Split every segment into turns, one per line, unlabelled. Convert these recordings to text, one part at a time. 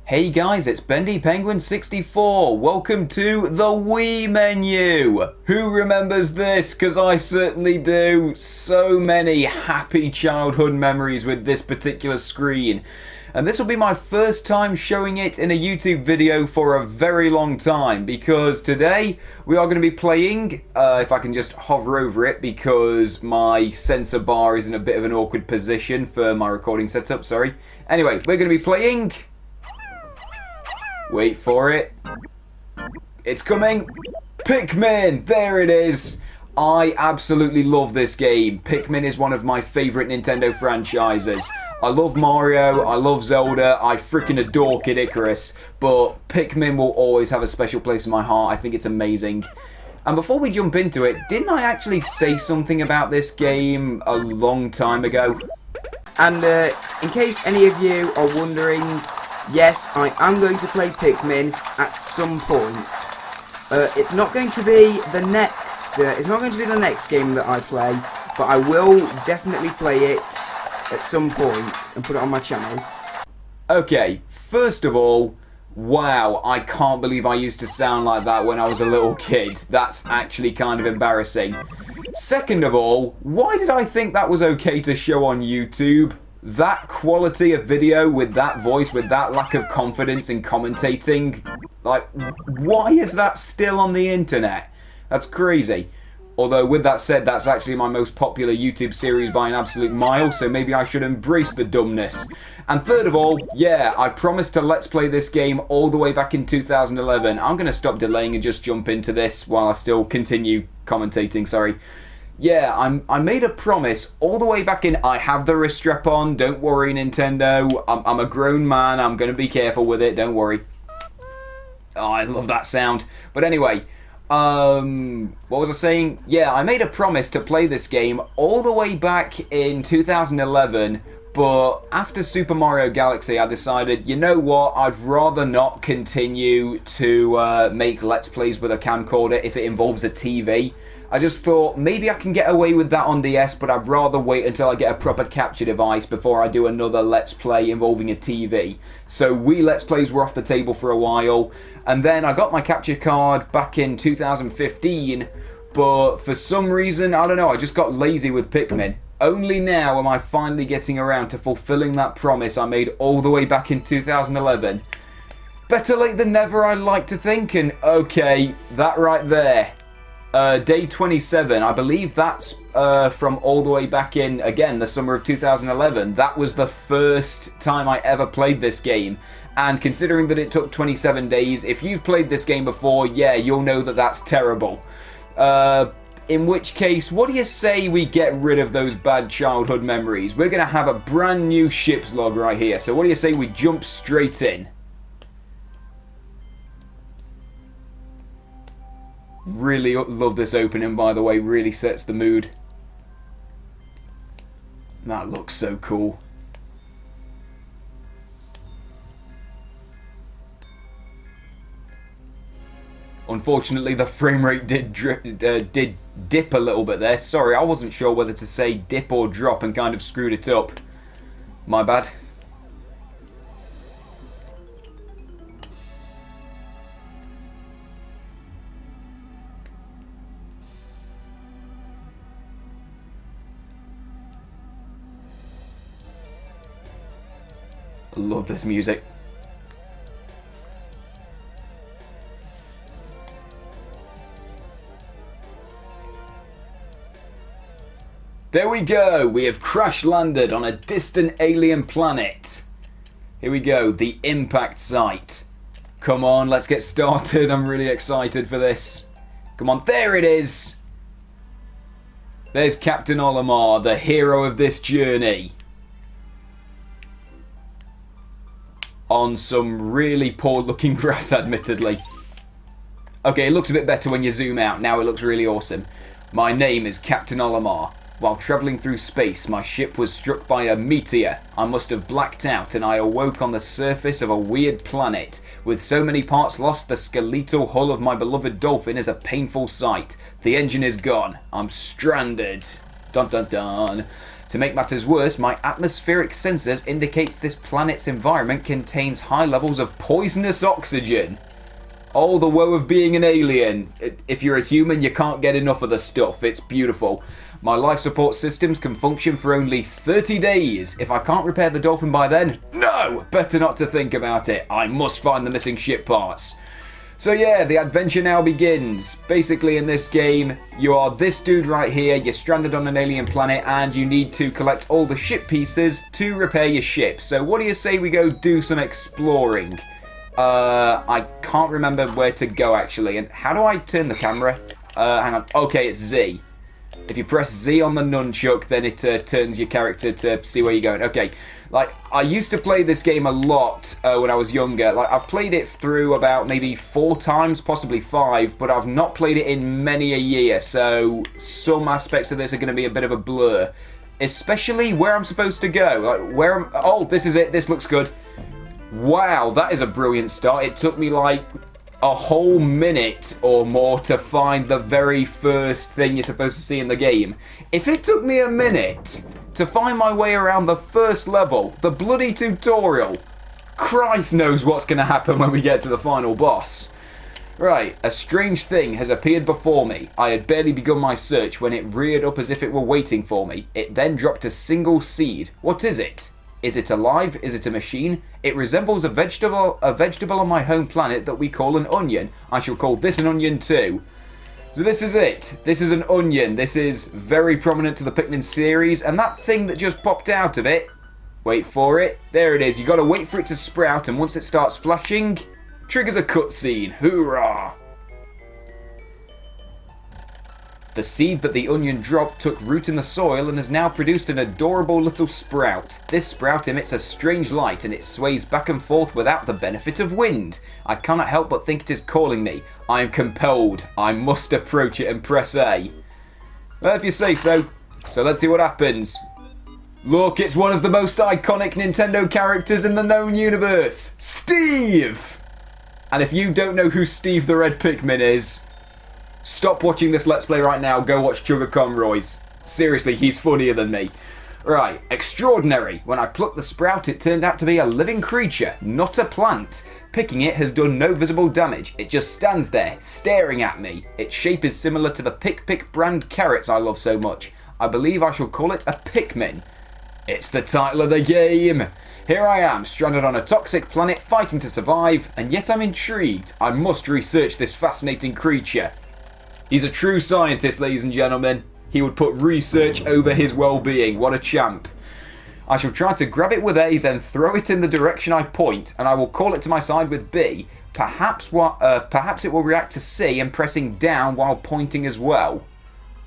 Hey guys, it's Bendy Penguin 64. Welcome to the Wii menu. Who remembers this? Because I certainly do. So many happy childhood memories with this particular screen. And this will be my first time showing it in a YouTube video for a very long time, because today we are going to be playing, if I can just hover over it because my sensor bar is in a bit of an awkward position for my recording setup, sorry. Anyway, we're going to be playing... Wait for it. It's coming. Pikmin! There it is. I absolutely love this game. Pikmin is one of my favourite Nintendo franchises. I love Mario, I love Zelda, I freaking adore Kid Icarus, but Pikmin will always have a special place in my heart. I think it's amazing. And before we jump into it, didn't I actually say something about this game a long time ago?
And in case any of you are wondering, yes, I am going to play Pikmin at some point. It's not going to be the next. It's not going to be the next game that I play, but I will definitely play it at some point and put it on my channel.
Okay, first of all, wow, I can't believe I used to sound like that when I was a little kid. That's actually kind of embarrassing. Second of all, why did I think that was okay to show on YouTube? That quality of video with that voice, with that lack of confidence in commentating, like, why is that still on the internet? That's crazy. Although, with that said, that's actually my most popular YouTube series by an absolute mile, so maybe I should embrace the dumbness. And third of all, yeah, I promised to Let's Play this game all the way back in 2011. I'm going to stop delaying and just jump into this while I still continue commentating, sorry. Yeah, I made a promise all the way back in... I have the wrist strap on, don't worry, Nintendo. I'm a grown man, I'm going to be careful with it, don't worry. Oh, I love that sound. But anyway... what was I saying? Yeah, I made a promise to play this game all the way back in 2011, but after Super Mario Galaxy I decided, you know what, I'd rather not continue to make Let's Plays with a camcorder if it involves a TV. I just thought maybe I can get away with that on DS, but I'd rather wait until I get a proper capture device before I do another Let's Play involving a TV. So Wii Let's Plays were off the table for a while, and then I got my capture card back in 2015, but for some reason, I don't know, I just got lazy with Pikmin. Only now am I finally getting around to fulfilling that promise I made all the way back in 2011. Better late than never, I'd like to think, and okay, that right there. Day 27, I believe that's from all the way back in, again, the summer of 2011. That was the first time I ever played this game. And considering that it took 27 days, if you've played this game before, yeah, you'll know that that's terrible. In which case, what do you say we get rid of those bad childhood memories? We're going to have a brand new ship's log right here. So what do you say we jump straight in? Really love this opening, by the way, really sets the mood. That looks so cool. Unfortunately, the frame rate did dip a little bit there. Sorry, I wasn't sure whether to say dip or drop and kind of screwed it up. My bad. I love this music. There we go! We have crash landed on a distant alien planet. Here we go, the impact site. Come on, let's get started. I'm really excited for this. Come on, there it is! There's Captain Olimar, the hero of this journey. On some really poor looking grass, admittedly. Okay, it looks a bit better when you zoom out. Now it looks really awesome. My name is Captain Olimar. While travelling through space, my ship was struck by a meteor. I must have blacked out and I awoke on the surface of a weird planet. With so many parts lost, the skeletal hull of my beloved dolphin is a painful sight. The engine is gone. I'm stranded. Dun dun dun. To make matters worse, my atmospheric sensors indicates this planet's environment contains high levels of poisonous oxygen. Oh, the woe of being an alien. If you're a human, you can't get enough of the stuff. It's beautiful. My life support systems can function for only 30 days. If I can't repair the dolphin by then, no! Better not to think about it. I must find the missing ship parts. So yeah, the adventure now begins. Basically in this game, you are this dude right here, you're stranded on an alien planet and you need to collect all the ship pieces to repair your ship. So what do you say we go do some exploring? I can't remember where to go actually. And how do I turn the camera? Hang on. Okay, it's Z. If you press Z on the nunchuck, then it turns your character to see where you're going. Okay, like, I used to play this game a lot when I was younger. Like, I've played it through about maybe 4 times, possibly 5, but I've not played it in many a year, so some aspects of this are going to be a bit of a blur. Especially where I'm supposed to go. Like, where am... Oh, this is it. This looks good. Wow, that is a brilliant start. It took me, like, a whole minute or more to find the very first thing you're supposed to see in the game. If it took me a minute to find my way around the first level, the bloody tutorial, Christ knows what's going to happen when we get to the final boss. Right, a strange thing has appeared before me. I had barely begun my search when it reared up as if it were waiting for me. It then dropped a single seed. What is it? Is it alive? Is it a machine? It resembles a vegetable on my home planet that we call an onion. I shall call this an onion too. So this is it. This is an onion. This is very prominent to the Pikmin series, and that thing that just popped out of it, wait for it, there it is. You gotta wait for it to sprout, and once it starts flashing, triggers a cutscene. Hoorah! The seed that the onion dropped took root in the soil and has now produced an adorable little sprout. This sprout emits a strange light and it sways back and forth without the benefit of wind. I cannot help but think it is calling me. I am compelled. I must approach it and press A. Well, if you say so. So let's see what happens. Look, it's one of the most iconic Nintendo characters in the known universe. Steve! And if you don't know who Steve the Red Pikmin is, stop watching this Let's Play right now, go watch Chugga Conroy's. Seriously, he's funnier than me. Right, extraordinary. When I plucked the sprout, it turned out to be a living creature, not a plant. Picking it has done no visible damage. It just stands there, staring at me. Its shape is similar to the Pick brand carrots I love so much. I believe I shall call it a Pikmin. It's the title of the game. Here I am, stranded on a toxic planet, fighting to survive, and yet I'm intrigued. I must research this fascinating creature. He's a true scientist, ladies and gentlemen. He would put research over his well-being. What a champ. I shall try to grab it with A, then throw it in the direction I point, and I will call it to my side with B. Perhaps it will react to C and pressing down while pointing as well.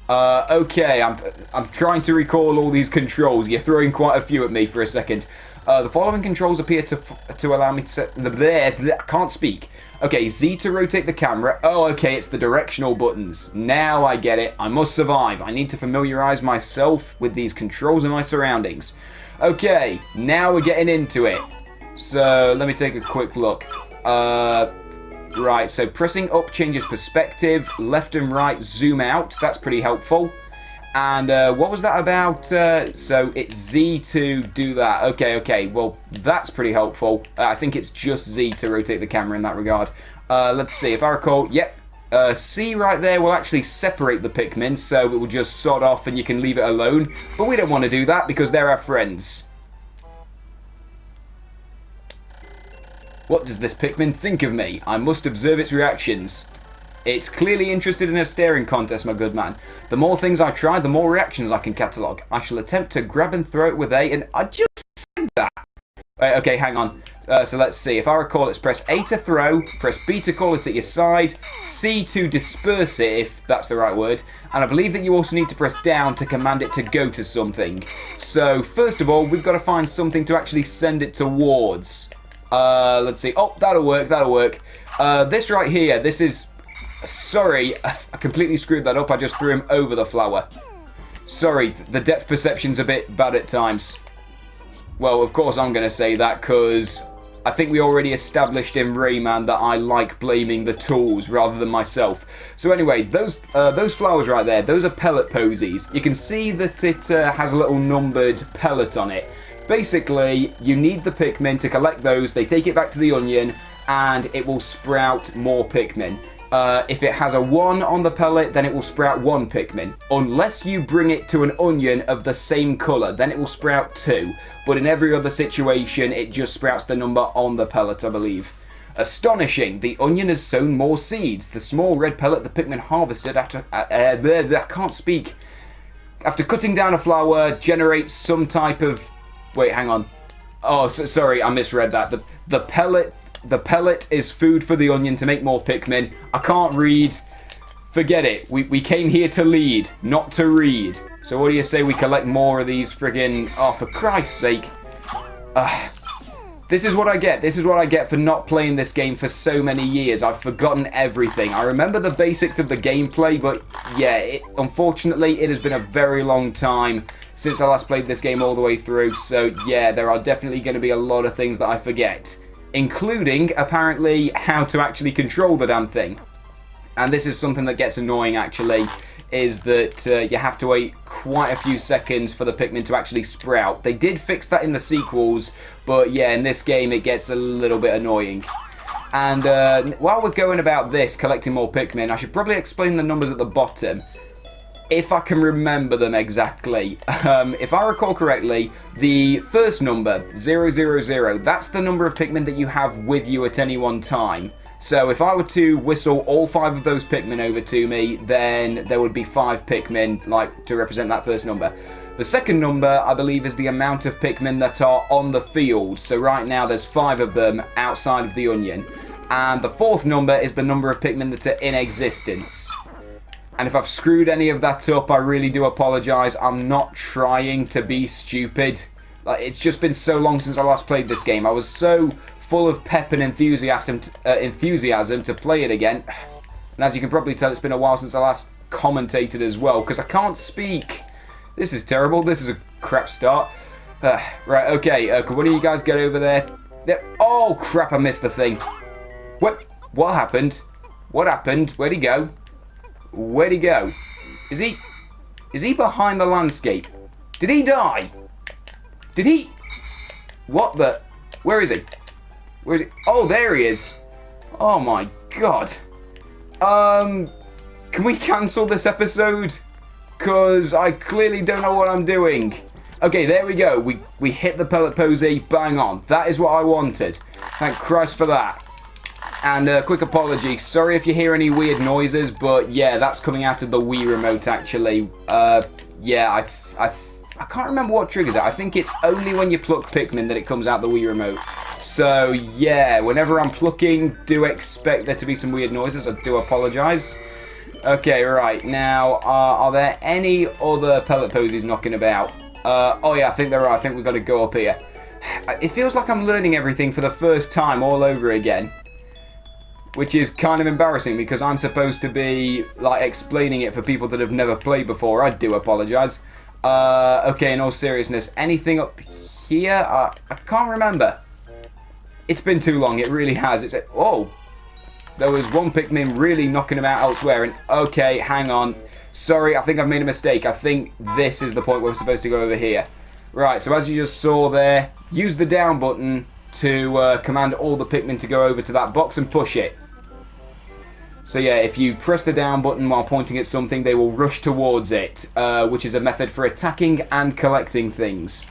Okay, I'm trying to recall all these controls. You're throwing quite a few at me for a second. The following controls appear to allow me to set... I can't speak. Okay, Z to rotate the camera. Oh, okay, it's the directional buttons. Now I get it. I must survive. I need to familiarize myself with these controls and my surroundings. Okay, now we're getting into it. So, let me take a quick look. Right, so pressing up changes perspective. Left and right zoom out. That's pretty helpful. And what was that about? So it's Z to do that. Okay. Well, that's pretty helpful. I think it's just Z to rotate the camera in that regard. Let's see. If I recall, yep. C right there will actually separate the Pikmin, so it will just sod off and you can leave it alone. But we don't want to do that because they're our friends. What does this Pikmin think of me? I must observe its reactions. It's clearly interested in a staring contest, my good man. The more things I try, the more reactions I can catalogue. I shall attempt to grab and throw it with A, and I just said that. Okay, hang on. So let's see. If I recall, it's press A to throw, press B to call it at your side, C to disperse it, if that's the right word, and I believe that you also need to press down to command it to go to something. So, first of all, we've got to find something to actually send it towards. Let's see. Oh, that'll work. This right here, this is... Sorry, I completely screwed that up. I just threw him over the flower. Sorry, the depth perception's a bit bad at times. Well, of course I'm going to say that because I think we already established in Rayman that I like blaming the tools rather than myself. So anyway, those flowers right there, those are pellet posies. You can see that it has a little numbered pellet on it. Basically, you need the Pikmin to collect those, they take it back to the onion, and it will sprout more Pikmin. If it has a 1 on the pellet, then it will sprout 1 Pikmin. Unless you bring it to an onion of the same colour, then it will sprout 2. But in every other situation, it just sprouts the number on the pellet, I believe. Astonishing! The onion has sown more seeds. The small red pellet the Pikmin harvested after... I can't speak. After cutting down a flower, generates some type of... Wait, hang on. Oh, sorry, I misread that. The pellet is food for the onion to make more Pikmin. I can't read. Forget it. We came here to lead, not to read. So what do you say we collect more of these friggin... Oh, for Christ's sake. This is what I get. This is what I get for not playing this game for so many years. I've forgotten everything. I remember the basics of the gameplay, but yeah, unfortunately, it has been a very long time since I last played this game all the way through. So yeah, there are definitely going to be a lot of things that I forget, including, apparently, how to actually control the damn thing. And this is something that gets annoying, actually, is that you have to wait quite a few seconds for the Pikmin to actually sprout. They did fix that in the sequels, but yeah, in this game it gets a little bit annoying. And while we're going about this, collecting more Pikmin, I should probably explain the numbers at the bottom, if I can remember them exactly. If I recall correctly, the first number, 000, that's the number of Pikmin that you have with you at any one time. So if I were to whistle all 5 of those Pikmin over to me, then there would be 5 Pikmin, like, to represent that first number. The second number, I believe, is the amount of Pikmin that are on the field. So right now there's 5 of them outside of the onion. And the fourth number is the number of Pikmin that are in existence. And if I've screwed any of that up, I really do apologise. I'm not trying to be stupid. Like, it's just been so long since I last played this game. I was so full of pep and enthusiasm to play it again. And as you can probably tell, it's been a while since I last commentated as well, because I can't speak. This is terrible. This is a crap start. Right, okay. Could one of you guys get over there? Oh, crap, I missed the thing. What happened? What happened? Where'd he go? Where'd he go? Is he behind the landscape? Did he die? Did he? What the? Where is he? Where is he? Oh, there he is. Oh my god. Can we cancel this episode? Because I clearly don't know what I'm doing. Okay, there we go. We hit the pellet posy. Bang on. That is what I wanted. Thank Christ for that. And a quick apology. Sorry if you hear any weird noises, but yeah, that's coming out of the Wii remote, actually. Yeah, I can't remember what triggers it. I think it's only when you pluck Pikmin that it comes out the Wii remote. So yeah, whenever I'm plucking, do expect there to be some weird noises. I do apologise. Okay, right. Now, are there any other pellet posies knocking about? Oh yeah, I think there are. I think we've got to go up here. It feels like I'm learning everything for the first time all over again, which is kind of embarrassing because I'm supposed to be like explaining it for people that have never played before. I do apologise. Okay, in all seriousness, anything up here? I can't remember. It's been too long, it really has. Oh, there was one Pikmin really knocking him out elsewhere, and okay, hang on. Sorry, I think I've made a mistake. I think this is the point where we're supposed to go over here. Right, so as you just saw there, use the down button to command all the Pikmin to go over to that box and push it. So yeah, if you press the down button while pointing at something, they will rush towards it, which is a method for attacking and collecting things.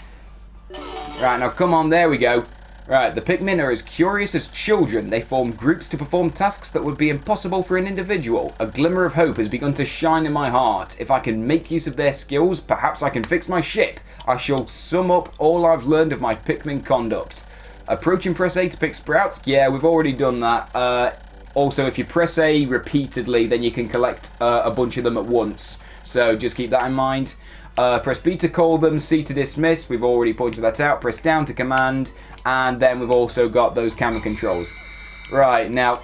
Right, now come on, there we go. Right, the Pikmin are as curious as children. They form groups to perform tasks that would be impossible for an individual. A glimmer of hope has begun to shine in my heart. If I can make use of their skills, perhaps I can fix my ship. I shall sum up all I've learned of my Pikmin conduct. Approach and press A to pick sprouts. Yeah, we've already done that. Also, if you press A repeatedly, then you can collect a bunch of them at once. So just keep that in mind. Press B to call them, C to dismiss. We've already pointed that out. Press down to command. And then we've also got those camera controls. Right, now,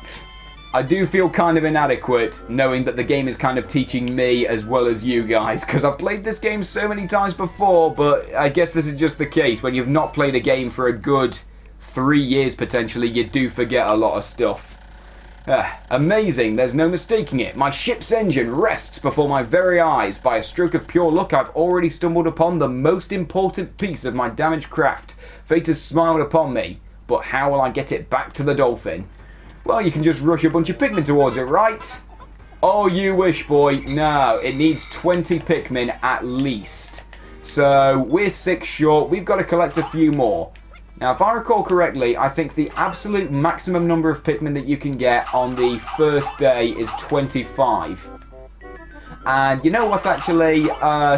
I do feel kind of inadequate knowing that the game is kind of teaching me as well as you guys, because I've played this game so many times before, but I guess this is just the case when you've not played a game for a good 3 years potentially, you do forget a lot of stuff. Amazing, there's no mistaking it. My ship's engine rests before my very eyes. By a stroke of pure luck, I've already stumbled upon the most important piece of my damaged craft. Fate has smiled upon me, but how will I get it back to the Dolphin? Well, you can just rush a bunch of Pikmin towards it, right? Oh, you wish, boy. No, it needs 20 Pikmin at least. So, we're 6 short. We've got to collect a few more. Now, if I recall correctly, I think the absolute maximum number of Pikmin that you can get on the first day is 25. And you know what, actually,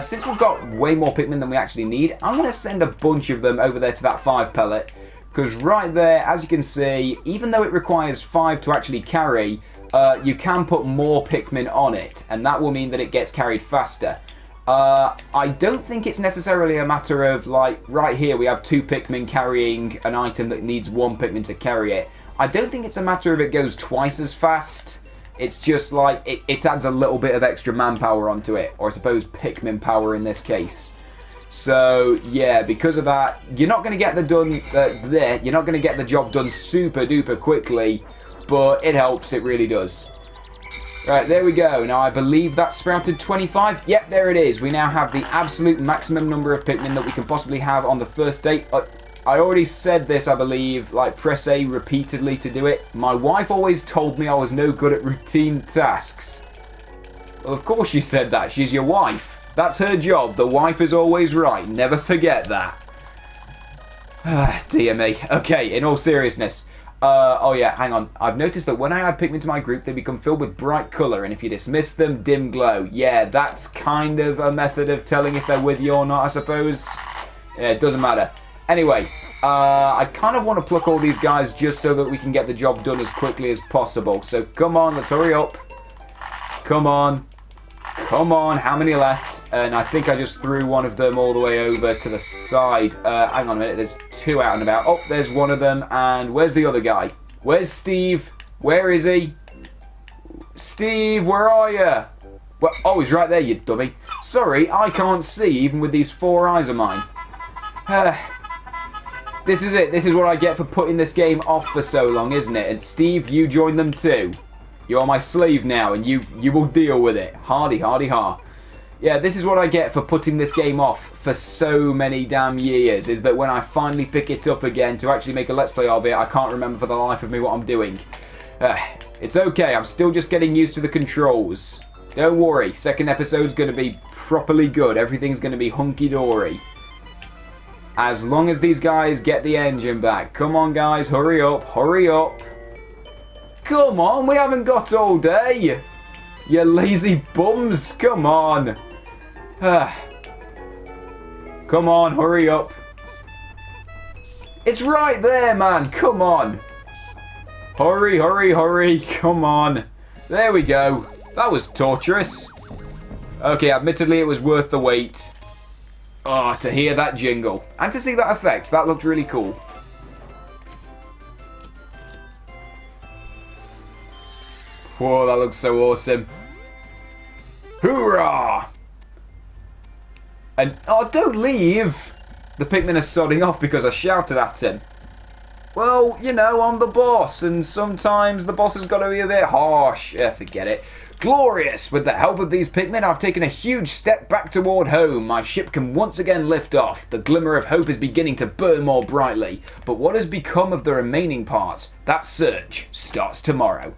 since we've got way more Pikmin than we actually need, I'm going to send a bunch of them over there to that 5 pellet. Because right there, as you can see, even though it requires 5 to actually carry, you can put more Pikmin on it. And that will mean that it gets carried faster. I don't think it's necessarily a matter of, like, right here we have 2 Pikmin carrying an item that needs 1 Pikmin to carry it. I don't think it's a matter of it goes twice as fast. It's just like, it adds a little bit of extra manpower onto it. Or I suppose Pikmin power in this case. So, yeah, because of that, you're not going to get you're not going to get the job done super duper quickly. But it helps, it really does. Right, there we go. Now, I believe that sprouted 25. Yep, there it is. We now have the absolute maximum number of Pikmin that we can possibly have on the first day. I already said this, I believe, like, press A repeatedly to do it. My wife always told me I was no good at routine tasks. Well, of course she said that. She's your wife. That's her job. The wife is always right. Never forget that. Dear me. Okay, in all seriousness. Oh yeah, hang on. I've noticed that when I add Pikmin to my group, they become filled with bright colour, and if you dismiss them, dim glow. Yeah, that's kind of a method of telling if they're with you or not, I suppose. Yeah, it doesn't matter. Anyway, I kind of want to pluck all these guys just so that we can get the job done as quickly as possible. So come on, let's hurry up. Come on. Come on, how many left? And I think I just threw one of them all the way over to the side. Hang on a minute, there's 2 out and about. Oh, there's one of them, and where's the other guy? Where's Steve? Where is he? Steve, where are you? Well, oh, he's right there, you dummy. Sorry, I can't see, even with these 4 eyes of mine. This is it. This is what I get for putting this game off for so long, isn't it? And Steve, you joined them too. You're my slave now, and you will deal with it. Hardy, hardy, ha. Yeah, this is what I get for putting this game off for so many damn years, is that when I finally pick it up again to actually make a Let's Play of it, I can't remember for the life of me what I'm doing. It's okay, I'm still just getting used to the controls. Don't worry, second episode's going to be properly good. Everything's going to be hunky-dory. As long as these guys get the engine back. Come on, guys, hurry up, hurry up. Come on, we haven't got all day. You lazy bums, come on. Come on, hurry up. It's right there, man, come on. Hurry, hurry, hurry, come on. There we go. That was torturous. Okay, admittedly it was worth the wait. Oh, to hear that jingle. And to see that effect, that looked really cool. Whoa, that looks so awesome. Hoorah! And, oh, don't leave! The Pikmin are sodding off because I shouted at him. Well, you know, I'm the boss, and sometimes the boss has got to be a bit harsh. Yeah, forget it. Glorious! With the help of these Pikmin, I've taken a huge step back toward home. My ship can once again lift off. The glimmer of hope is beginning to burn more brightly. But what has become of the remaining parts? That search starts tomorrow.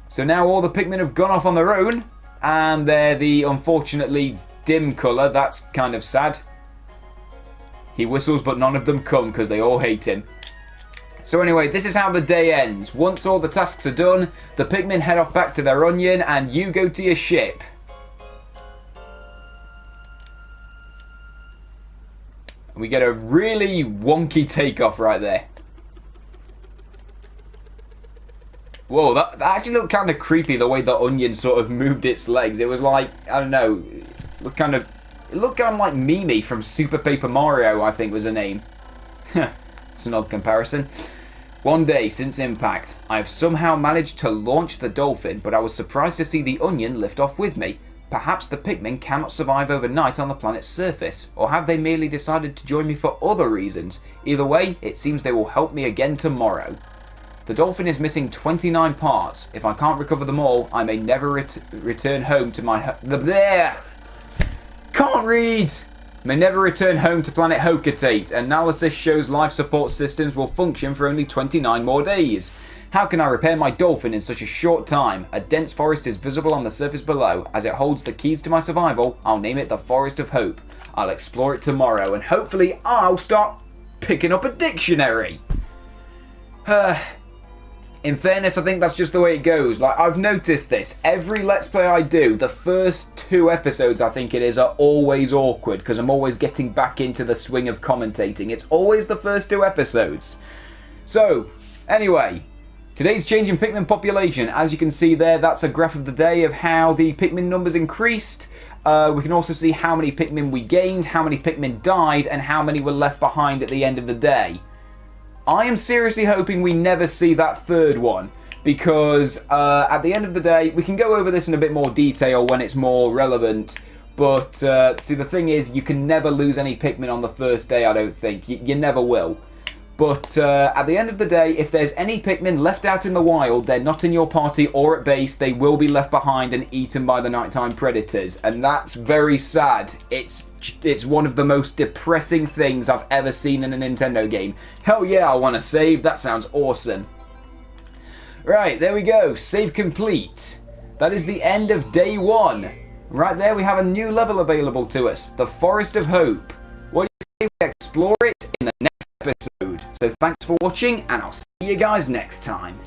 So now all the Pikmin have gone off on their own, and they're the unfortunately dim colour. That's kind of sad. He whistles, but none of them come because they all hate him. So anyway, this is how the day ends. Once all the tasks are done, the Pikmin head off back to their onion, and you go to your ship. And we get a really wonky takeoff right there. Whoa, that actually looked kind of creepy, the way the onion sort of moved its legs. It was like, I don't know, it looked kind of like Mimi from Super Paper Mario, I think was her name. It's an odd comparison. One day since impact, I have somehow managed to launch the Dolphin, but I was surprised to see the onion lift off with me. Perhaps the Pikmin cannot survive overnight on the planet's surface, or have they merely decided to join me for other reasons? Either way, it seems they will help me again tomorrow. The dolphin is missing 29 parts. If I can't recover them all, I may never return home to my... Can't read! May never return home to planet Hokatate. Analysis shows life support systems will function for only 29 more days. How can I repair my dolphin in such a short time? A dense forest is visible on the surface below. As it holds the keys to my survival, I'll name it the Forest of Hope. I'll explore it tomorrow, and hopefully I'll start picking up a dictionary. In fairness, I think that's just the way it goes. Like, I've noticed this. Every Let's Play I do, the first 2 episodes, I think it is, are always awkward, because I'm always getting back into the swing of commentating. It's always the first 2 episodes. So, anyway... Today's change in Pikmin population. As you can see there, that's a graph of the day of how the Pikmin numbers increased. We can also see how many Pikmin we gained, how many Pikmin died, and how many were left behind at the end of the day. I am seriously hoping we never see that third one, because at the end of the day, we can go over this in a bit more detail when it's more relevant. But see, the thing is, you can never lose any Pikmin on the first day, I don't think. You never will. But at the end of the day, if there's any Pikmin left out in the wild, they're not in your party or at base, they will be left behind and eaten by the nighttime predators. And that's very sad. It's one of the most depressing things I've ever seen in a Nintendo game. Hell yeah, I want to save. That sounds awesome. Right, there we go. Save complete. That is the end of day 1. Right there, we have a new level available to us. The Forest of Hope. What do you say we explore it in the next episode? So thanks for watching, and I'll see you guys next time.